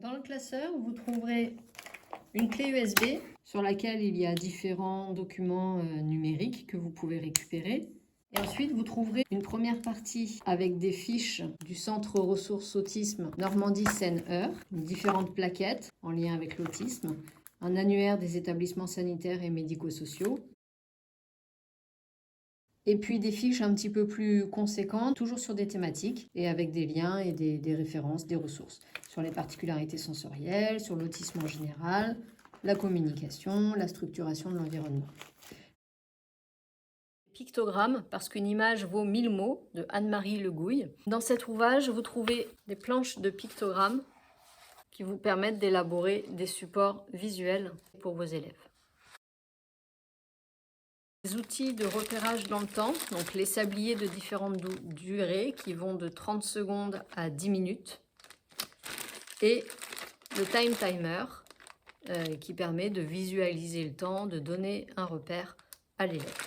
Dans le classeur, vous trouverez une clé USB sur laquelle il y a différents documents numériques que vous pouvez récupérer. Et ensuite, vous trouverez une première partie avec des fiches du Centre ressources autisme Normandie-Seine-Eure, différentes plaquettes en lien avec l'autisme, un annuaire des établissements sanitaires et médico-sociaux, et puis des fiches un petit peu plus conséquentes, toujours sur des thématiques et avec des liens et des références, des ressources sur les particularités sensorielles, sur l'autisme en général, la communication, la structuration de l'environnement. Pictogramme, parce qu'une image vaut 1000 mots, de Anne-Marie Le Gouille. Dans cet ouvrage, vous trouvez des planches de pictogrammes qui vous permettent d'élaborer des supports visuels pour vos élèves. Des outils de repérage dans le temps, donc les sabliers de différentes durées qui vont de 30 secondes à 10 minutes. Et le time timer qui permet de visualiser le temps, de donner un repère à l'élève.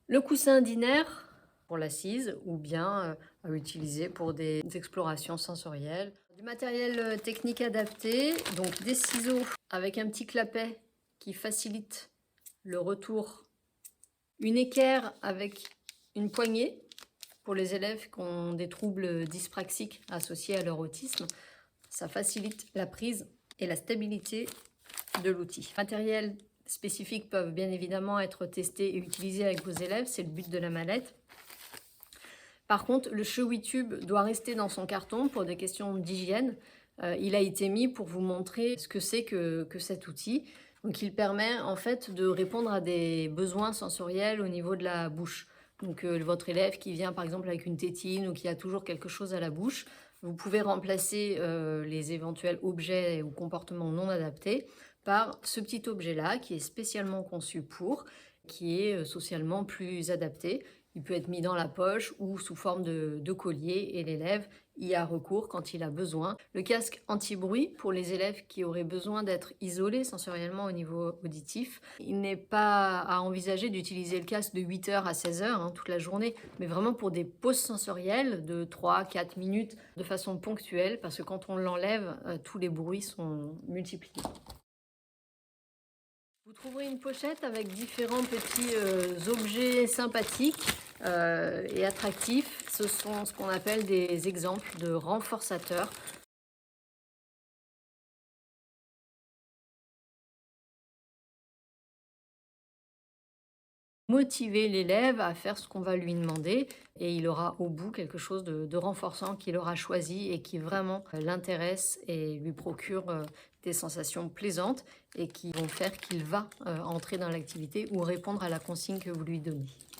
Le coussin dinaire pour l'assise ou bien à utiliser pour des explorations sensorielles. Du matériel technique adapté, donc des ciseaux avec un petit clapet qui facilite le retour, une équerre avec une poignée pour les élèves qui ont des troubles dyspraxiques associés à leur autisme. Ça facilite la prise et la stabilité de l'outil. Matériels spécifiques peuvent bien évidemment être testés et utilisés avec vos élèves, c'est le but de la mallette. Par contre, le Chewy-Tube doit rester dans son carton pour des questions d'hygiène. Il a été mis pour vous montrer ce que c'est que cet outil. Donc il permet en fait de répondre à des besoins sensoriels au niveau de la bouche. Donc votre élève qui vient par exemple avec une tétine ou qui a toujours quelque chose à la bouche, vous pouvez remplacer les éventuels objets ou comportements non adaptés par ce petit objet-là qui est spécialement conçu pour, qui est socialement plus adapté. Il peut être mis dans la poche ou sous forme de collier et l'élève y a recours quand il a besoin. Le casque anti-bruit pour les élèves qui auraient besoin d'être isolés sensoriellement au niveau auditif. Il n'est pas à envisager d'utiliser le casque de 8h à 16h toute la journée, mais vraiment pour des pauses sensorielles de 3-4 minutes de façon ponctuelle parce que quand on l'enlève, tous les bruits sont multipliés. Vous trouverez une pochette avec différents petits objets sympathiques et attractifs. Ce sont ce qu'on appelle des exemples de renforçateurs. Motiver l'élève à faire ce qu'on va lui demander et il aura au bout quelque chose de renforçant qu'il aura choisi et qui vraiment l'intéresse et lui procure des sensations plaisantes et qui vont faire qu'il va entrer dans l'activité ou répondre à la consigne que vous lui donnez.